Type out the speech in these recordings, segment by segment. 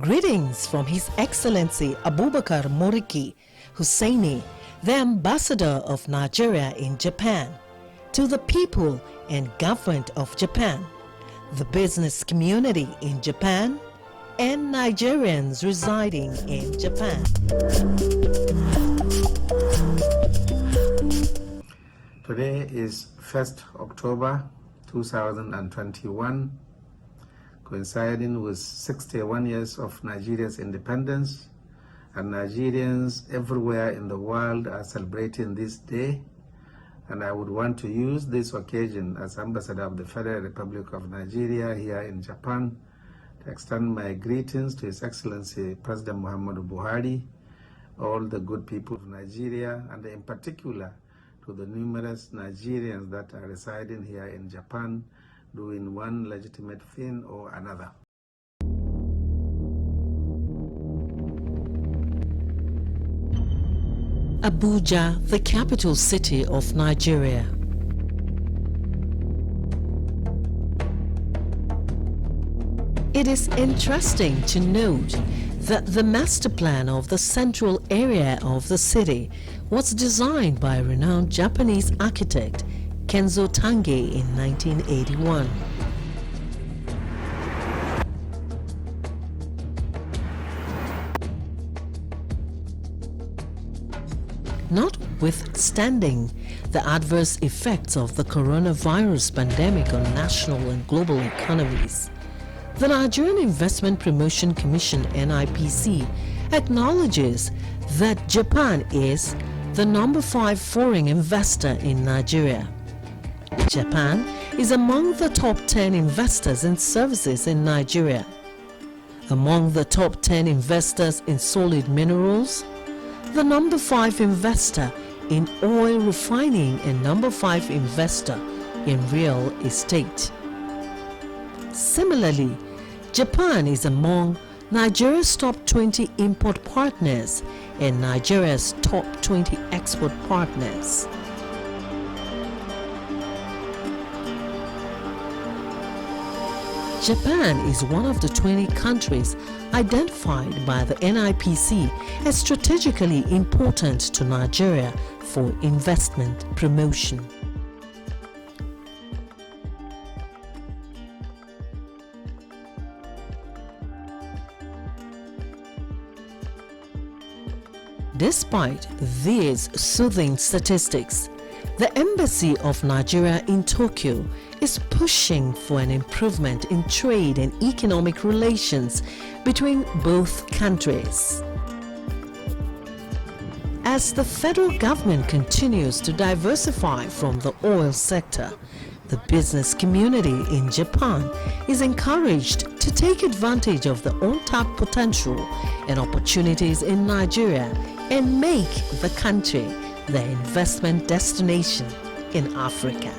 Greetings from His Excellency Abubakar Moriki Hussaini, the Ambassador of Nigeria in Japan, to the people and government of Japan, the business community in Japan, and Nigerians residing in Japan. Today is 1st October 2021, coinciding with 61 years of Nigeria's independence, and Nigerians everywhere in the world are celebrating this day. And I would want to use this occasion as Ambassador of the Federal Republic of Nigeria here in Japan to extend my greetings to His Excellency President Muhammadu Buhari, all the good people of Nigeria, and in particular to the numerous Nigerians that are residing here in Japan doing one legitimate thing or another. Abuja, the capital city of Nigeria. It is interesting to note that the master plan of the central area of the city was designed by renowned Japanese architect Kenzo Tange in 1981. Notwithstanding the adverse effects of the coronavirus pandemic on national and global economies, the Nigerian Investment Promotion Commission (NIPC) acknowledges that Japan is the number 5 foreign investor in Nigeria. Japan is among the top 10 investors in services in Nigeria. Among the top 10 investors in solid minerals, the number 5 investor in oil refining and number 5 investor in real estate. Similarly, Japan is among Nigeria's top 20 import partners and Nigeria's top 20 export partners. Japan is one of the 20 countries identified by the NIPC as strategically important to Nigeria for investment promotion. Despite these soothing statistics, the Embassy of Nigeria in Tokyo is pushing for an improvement in trade and economic relations between both countries. As the federal government continues to diversify from the oil sector, the business community in Japan is encouraged to take advantage of the untapped potential and opportunities in Nigeria and make the country their investment destination in Africa.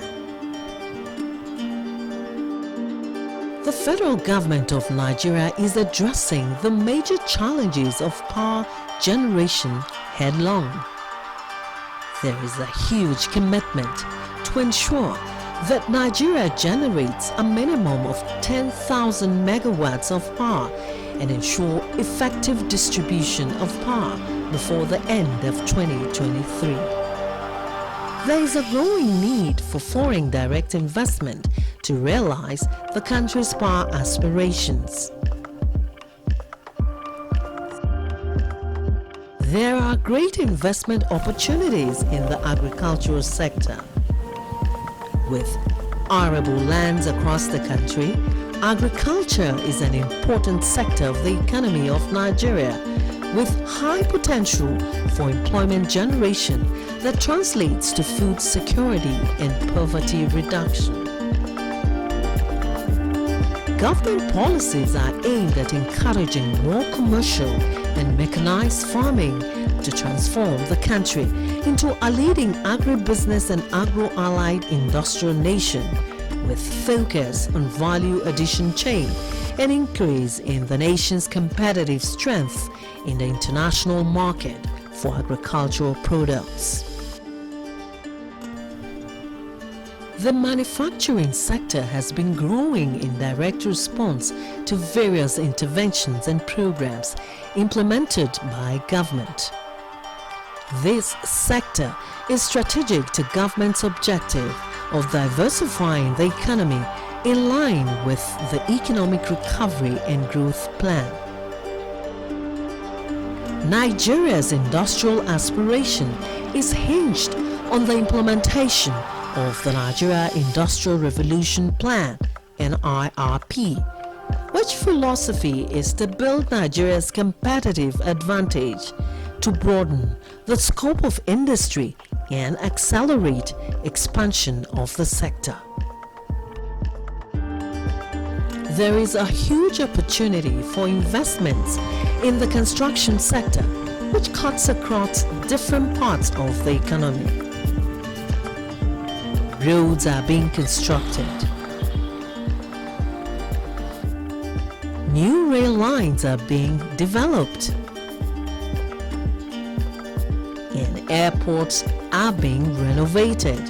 The federal government of Nigeria is addressing the major challenges of power generation head-on. There is a huge commitment to ensure that Nigeria generates a minimum of 10,000 megawatts of power and ensure effective distribution of power before the end of 2023. There is a growing need for foreign direct investment to realize the country's power aspirations. There are great investment opportunities in the agricultural sector. With arable lands across the country, agriculture is an important sector of the economy of Nigeria, with high potential for employment generation that translates to food security and poverty reduction. Government policies are aimed at encouraging more commercial and mechanized farming to transform the country into a leading agribusiness and agro-allied industrial nation with focus on value addition chain and increase in the nation's competitive strength in the international market for agricultural products. The manufacturing sector has been growing in direct response to various interventions and programs implemented by government. This sector is strategic to government's objective of diversifying the economy in line with the Economic Recovery and Growth Plan. Nigeria's industrial aspiration is hinged on the implementation of the Nigeria Industrial Revolution Plan, NIRP, which philosophy is to build Nigeria's competitive advantage, to broaden the scope of industry and accelerate expansion of the sector. There is a huge opportunity for investments in the construction sector, which cuts across different parts of the economy. Roads are being constructed. New rail lines are being developed. And airports are being renovated.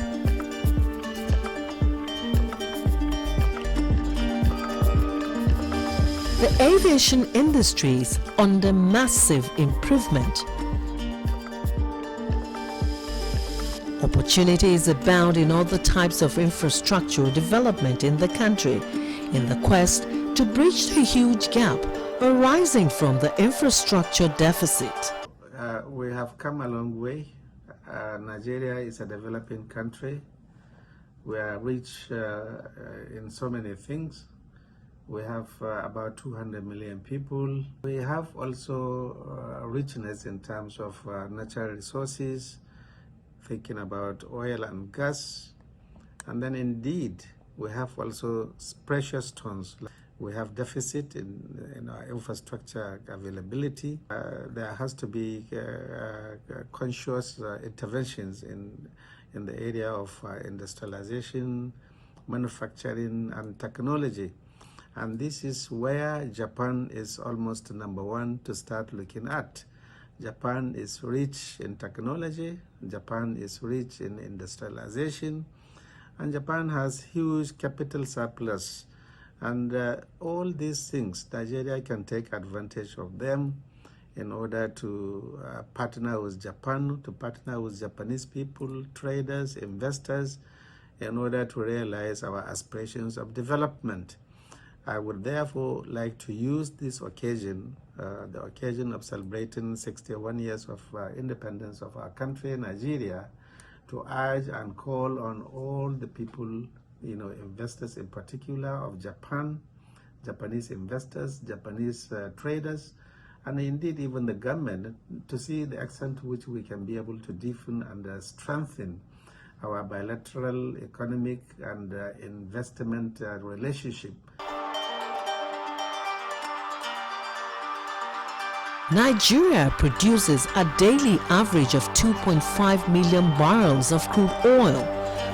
The aviation industry is under massive improvement. Opportunities abound in other types of infrastructural development in the country in the quest to bridge the huge gap arising from the infrastructure deficit. We have come a long way. Nigeria is a developing country. We are rich in so many things. We have about 200 million people. We have also richness in terms of natural resources, thinking about oil and gas. And then indeed, we have also precious stones. We have deficit in our infrastructure availability. There has to be conscious interventions in the area of industrialization, manufacturing, and technology. And this is where Japan is almost number one to start looking at. Japan is rich in technology, Japan is rich in industrialization, and Japan has huge capital surplus. And all these things, Nigeria can take advantage of them in order to partner with Japan, to partner with Japanese people, traders, investors, in order to realize our aspirations of development. I would therefore like to use this occasion, the occasion of celebrating 61 years of independence of our country, Nigeria, to urge and call on all the people, investors in particular of Japan, Japanese investors, Japanese traders, and indeed even the government, to see the extent to which we can be able to deepen and strengthen our bilateral economic and investment relationship. Nigeria produces a daily average of 2.5 million barrels of crude oil,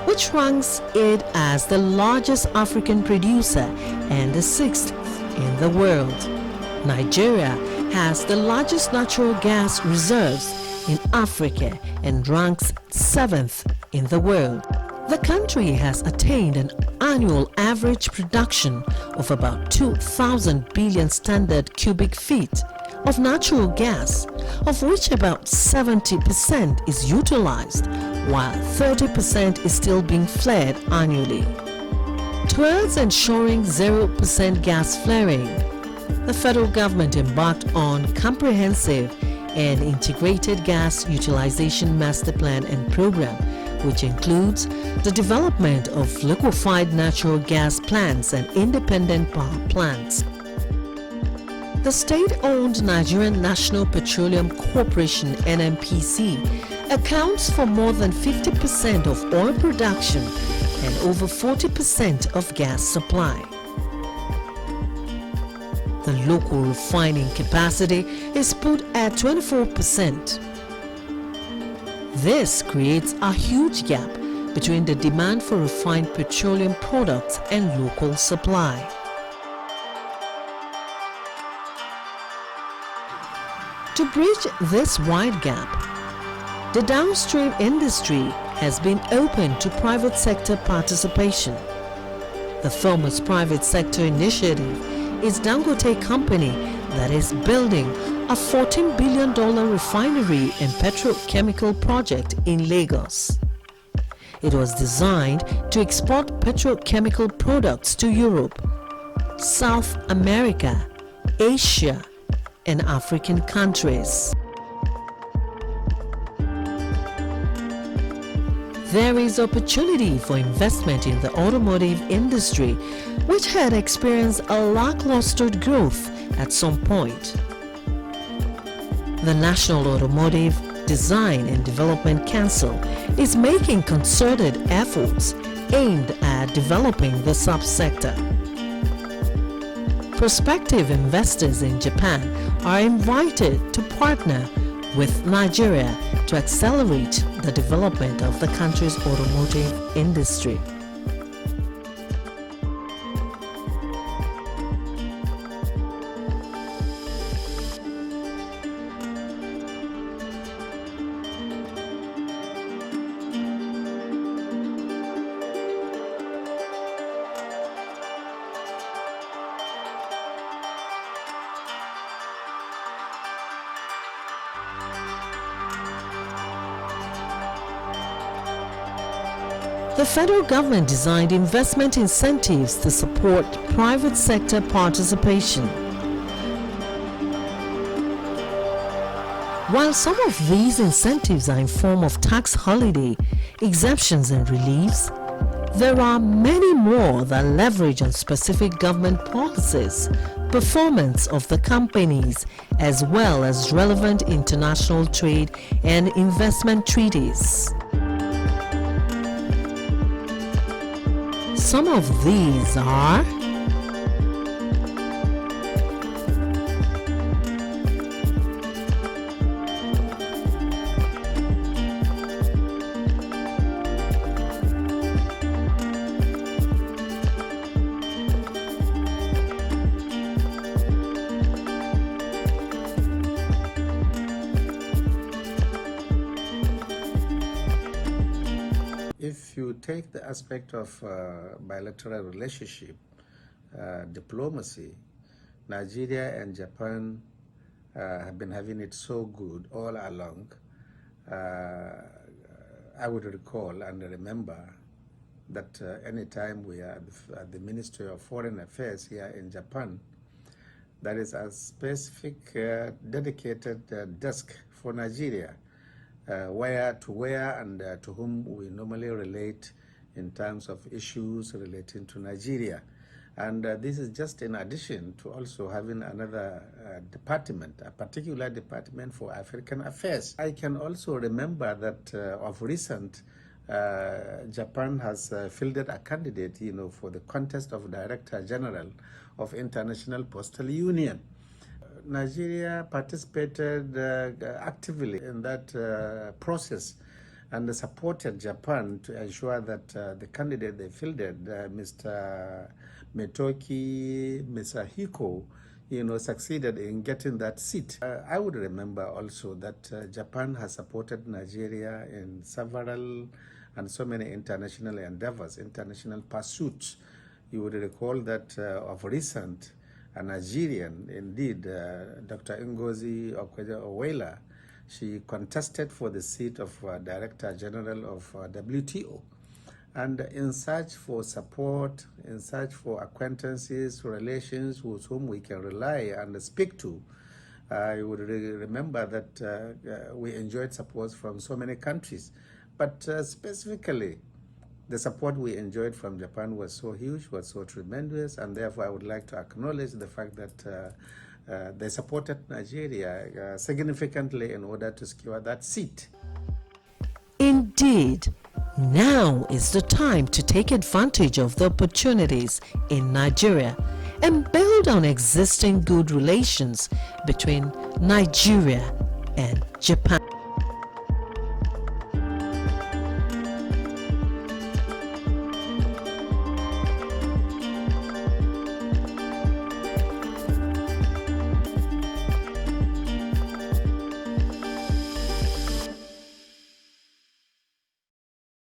which ranks it as the largest African producer and the sixth in the world. Nigeria has the largest natural gas reserves in Africa and ranks 7th in the world. The country has attained an annual average production of about 2,000 billion standard cubic feet of natural gas, of which about 70% is utilized, while 30% is still being flared annually. Towards ensuring 0% gas flaring, the federal government embarked on comprehensive and integrated gas utilization master plan and program, which includes the development of liquefied natural gas plants and independent power plants. The state-owned Nigerian National Petroleum Corporation (NNPC) accounts for more than 50% of oil production and over 40% of gas supply. The local refining capacity is put at 24%. This creates a huge gap between the demand for refined petroleum products and local supply. To bridge this wide gap, the downstream industry has been open to private sector participation. The foremost private sector initiative is Dangote Company that is building a $14 billion refinery and petrochemical project in Lagos. It was designed to export petrochemical products to Europe, South America, Asia, and African countries. There is opportunity for investment in the automotive industry, which had experienced a lackluster growth at some point. The National Automotive Design and Development Council is making concerted efforts aimed at developing the subsector. Prospective investors in Japan are invited to partner with Nigeria to accelerate the development of the country's automotive industry. The federal government designed investment incentives to support private sector participation. While some of these incentives are in form of tax holiday, exemptions and reliefs, there are many more that leverage on specific government policies, performance of the companies, as well as relevant international trade and investment treaties. Some of these are If you take the aspect of bilateral relationship, diplomacy, Nigeria and Japan have been having it so good all along. I would recall and remember that anytime we are at the Ministry of Foreign Affairs here in Japan, there is a specific dedicated desk for Nigeria, where and to whom we normally relate in terms of issues relating to Nigeria. And this is just in addition to also having another department, a particular department for African affairs. I can also remember that of recent, Japan has fielded a candidate, for the contest of Director General of International Postal Union. Nigeria participated actively in that process and supported Japan to ensure that the candidate they fielded, Mr. Metoki Misahiko, succeeded in getting that seat. I would remember also that Japan has supported Nigeria in several and so many international endeavors, international pursuits. You would recall that of recent, a Nigerian, indeed, Dr. Ngozi Okwueje-Owela, she contested for the seat of Director General of WTO. And in search for support, in search for acquaintances, relations with whom we can rely and speak to, you would remember that we enjoyed support from so many countries. But specifically, the support we enjoyed from Japan was so huge, was so tremendous, and therefore I would like to acknowledge the fact that they supported Nigeria significantly in order to secure that seat. Indeed, now is the time to take advantage of the opportunities in Nigeria and build on existing good relations between Nigeria and Japan.